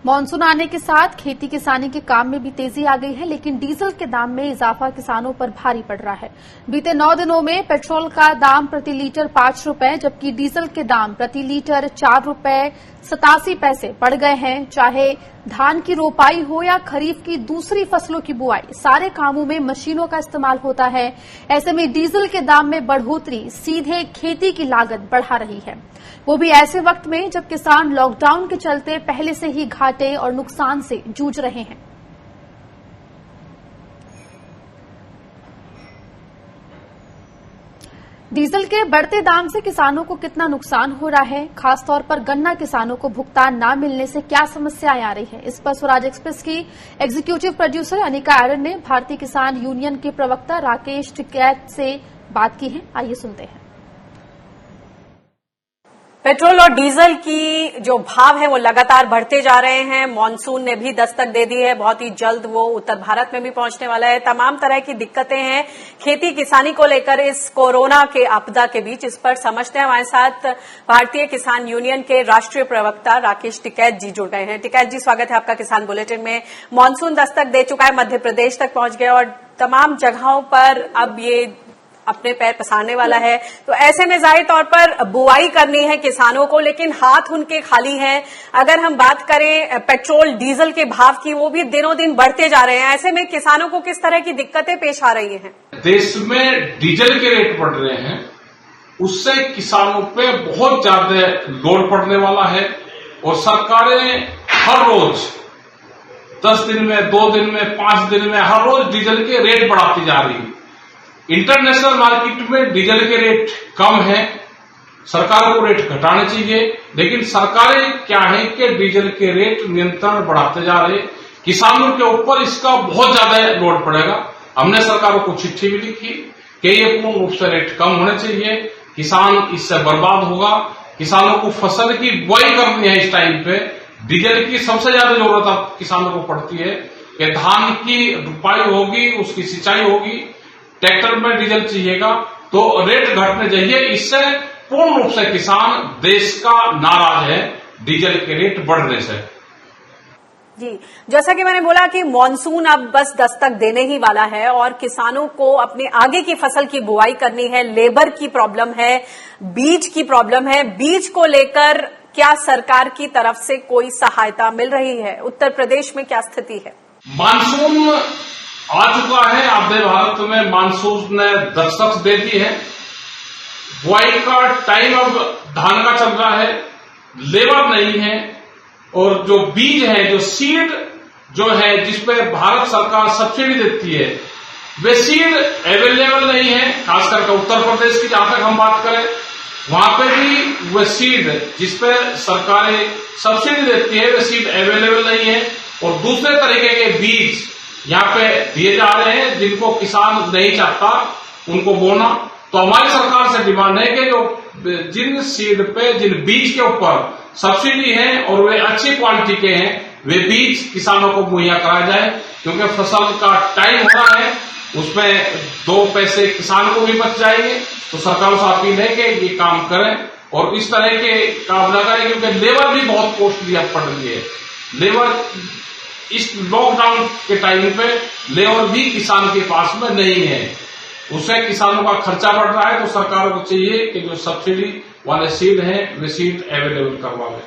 Monsoon आने के साथ खेती किसानी के काम में भी तेजी आ गई है, लेकिन डीजल के दाम में इजाफा किसानों पर भारी पड़ रहा है। बीते 9 दिनों में पेट्रोल का दाम प्रति लीटर 5 रुपए, जबकि डीजल के दाम प्रति लीटर 4 रुपए 87 पैसे बढ़ गए हैं। चाहे धान की रोपाई हो या खरीफ की दूसरी फसलों की बुआई, सारे कामों में मशीनों का इस्तेमाल होता है। ऐसे में डीजल के दाम में बढ़ोतरी सीधे खेती की लागत बढ़ा रही है, वो भी ऐसे वक्त में जब किसान लॉकडाउन के चलते पहले से ही घाटे और नुकसान से जूझ रहे हैं। डीजल के बढ़ते दाम से किसानों को कितना नुकसान हो रहा है, खासतौर पर गन्ना किसानों को भुगतान न मिलने से क्या समस्याएं आ रही है, इस पर स्वराज एक्सप्रेस की एग्जीक्यूटिव प्रोड्यूसर अनिका आर्यन ने भारतीय किसान यूनियन के प्रवक्ता राकेश टिकैत से बात की है। आइए सुनते हैं। पेट्रोल और डीजल की जो भाव है वो लगातार बढ़ते जा रहे हैं। मॉनसून ने भी दस्तक दे दी है, बहुत ही जल्द वो उत्तर भारत में भी पहुंचने वाला है। तमाम तरह की दिक्कतें हैं खेती किसानी को लेकर इस कोरोना के आपदा के बीच। इस पर समझते हैं, हमारे साथ भारतीय किसान यूनियन के राष्ट्रीय प्रवक्ता राकेश टिकैत जी जुड़ गए हैं। टिकैत जी, स्वागत है आपका किसान बुलेटिन में। मॉनसून दस्तक दे चुका है, मध्य प्रदेश तक पहुंच गया और तमाम जगहों पर अब ये अपने पैर पसारने वाला है। तो ऐसे में जाहिर तौर पर बुआई करनी है किसानों को, लेकिन हाथ उनके खाली हैं। अगर हम बात करें पेट्रोल डीजल के भाव की, वो भी दिनों दिन बढ़ते जा रहे हैं। ऐसे में किसानों को किस तरह की दिक्कतें पेश आ रही हैं? देश में डीजल के रेट बढ़ रहे हैं, उससे किसानों पे बहुत ज्यादा लोड पड़ने वाला है और सरकारें हर रोज 10 दिन में, 2 दिन में, 5 दिन में हर रोज डीजल के रेट बढ़ाती जा रही है। इंटरनेशनल मार्केट में डीजल के रेट कम है, सरकार को रेट घटाने चाहिए, लेकिन सरकारें क्या है कि डीजल के रेट नियंत्रण बढ़ाते जा रहे। किसानों के ऊपर इसका बहुत ज्यादा लोड पड़ेगा। हमने सरकारों को चिट्ठी भी लिखी कि ये पूर्ण रूप से रेट कम होने चाहिए, किसान इससे बर्बाद होगा। किसानों को फसल की बुआई करनी है, इस टाइम पे डीजल की सबसे ज्यादा जरूरत अब किसानों को पड़ती है कि धान की रोपाई होगी, उसकी सिंचाई होगी, ट्रैक्टर में डीजल चाहिएगा, तो रेट घटने चाहिए। इससे पूर्ण रूप से किसान देश का नाराज है डीजल के रेट बढ़ने से। जी, जैसा कि मैंने बोला कि मॉनसून अब बस दस्तक देने ही वाला है और किसानों को अपने आगे की फसल की बुआई करनी है। लेबर की प्रॉब्लम है, बीज की प्रॉब्लम है। बीज को लेकर क्या सरकार की तरफ से कोई सहायता मिल रही है? उत्तर प्रदेश में क्या स्थिति है? मानसून आ चुका है, आधे भारत में मानसून ने दस्तक दे दी है। बुआई का टाइम अब धान का चल रहा है, लेबर नहीं है और जो बीज है, जो सीड जो है, जिसपे भारत सरकार सब्सिडी देती है, वे सीड अवेलेबल नहीं है। खासकर उत्तर प्रदेश की जहां तक हम बात करें, वहां पे भी वे सीड जिसपे सरकारें सब्सिडी देती है, वे सीड अवेलेबल नहीं है और दूसरे तरीके के बीज यहाँ पे दिए जा रहे हैं जिनको किसान नहीं चाहता उनको बोना। तो हमारी सरकार से डिमांड है कि जो जिन सीड पे, जिन बीज के ऊपर सब्सिडी है और वे अच्छी क्वालिटी के हैं, वे बीज किसानों को मुहैया कराया जाए, क्योंकि फसल का टाइम हो रहा है, उसमें 2 पैसे किसान को भी बच जाएंगे। तो सरकार से अपील है कि ये काम करें और इस तरह के काम न करें, क्योंकि लेबर भी बहुत कॉस्टली अब पड़ रही है। लेबर इस लॉकडाउन के टाइम पे लेबर भी किसान के पास में नहीं है, उससे किसानों का खर्चा बढ़ रहा है। तो सरकारों को चाहिए कि जो सब्सिडी वाले सीड हैं, वे सीड अवेलेबल करवा लें।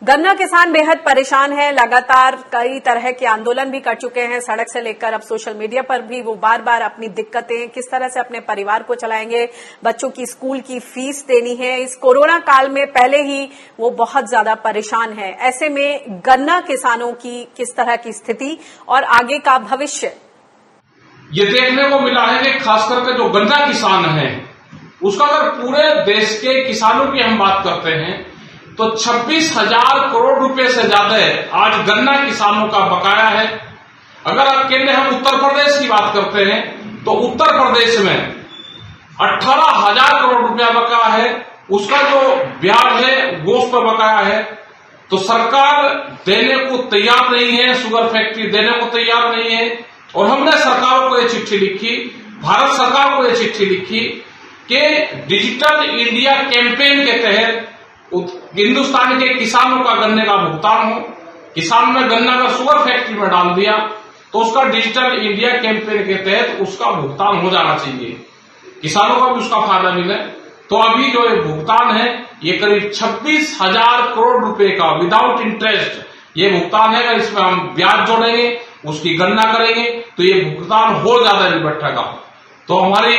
गन्ना किसान बेहद परेशान है, लगातार कई तरह के आंदोलन भी कर चुके हैं, सड़क से लेकर अब सोशल मीडिया पर भी वो बार बार अपनी दिक्कतें, किस तरह से अपने परिवार को चलाएंगे, बच्चों की स्कूल की फीस देनी है। इस कोरोना काल में पहले ही वो बहुत ज्यादा परेशान है। ऐसे में गन्ना किसानों की किस तरह की स्थिति और आगे का भविष्य, ये देखने को मिला है कि खास करके जो गन्ना किसान है, उसका अगर पूरे देश के किसानों की हम बात करते हैं तो 26,000 करोड़ रुपए से ज्यादा आज गन्ना किसानों का बकाया है। अगर अकेले हम उत्तर प्रदेश की बात करते हैं तो उत्तर प्रदेश में 18,000 करोड़ रुपया बकाया है। उसका जो ब्याज है वो उस पर बकाया है। तो सरकार देने को तैयार नहीं है, शुगर फैक्ट्री देने को तैयार नहीं है। और हमने सरकारों को ये चिट्ठी लिखी, भारत सरकार को ये चिट्ठी लिखी कि डिजिटल इंडिया कैंपेन के तहत हिंदुस्तान के किसानों का गन्ने का भुगतान हो। किसान ने गन्ना का शुगर फैक्ट्री में डाल दिया तो उसका डिजिटल इंडिया कैंपेन के तहत उसका भुगतान हो जाना चाहिए, किसानों का भी उसका फायदा मिले। तो अभी जो ये भुगतान है ये करीब 26,000 करोड़ रुपए का विदाउट इंटरेस्ट ये भुगतान है। अगर इसमें हम ब्याज जोड़ेंगे, उसकी गणना करेंगे तो ये भुगतान हो ज्यादा नहीं बैठेगा। तो हमारी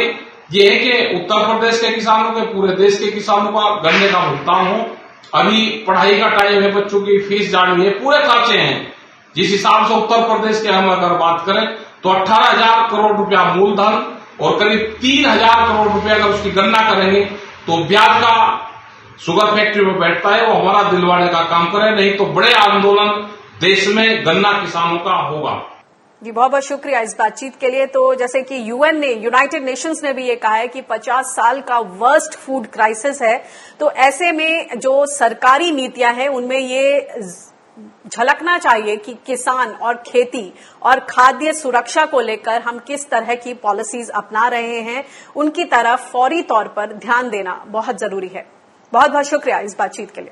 ये है कि उत्तर प्रदेश के किसानों के, पूरे देश के किसानों का गन्ने का भुगतान हो। अभी पढ़ाई का टाइम है, बच्चों की फीस जानी है, पूरे खर्चे हैं। जिस हिसाब से उत्तर प्रदेश के हम अगर बात करें तो 18,000 करोड़ रुपया मूलधन और करीब 3,000 करोड़ रुपया अगर उसकी गणना करेंगे तो ब्याज का शुगर फैक्ट्री में बैठता है, वो हमारा दिलवाने का काम करे, नहीं तो बड़े आंदोलन देश में गन्ना किसानों का होगा। जी बहुत बहुत शुक्रिया इस बातचीत के लिए। तो जैसे कि यूएन ने, यूनाइटेड नेशंस ने भी ये कहा है कि 50 साल का वर्स्ट फूड क्राइसिस है, तो ऐसे में जो सरकारी नीतियां हैं उनमें ये झलकना चाहिए कि किसान और खेती और खाद्य सुरक्षा को लेकर हम किस तरह की पॉलिसीज अपना रहे हैं, उनकी तरफ फौरी तौर पर ध्यान देना बहुत जरूरी है। बहुत बहुत शुक्रिया इस बातचीत के लिए।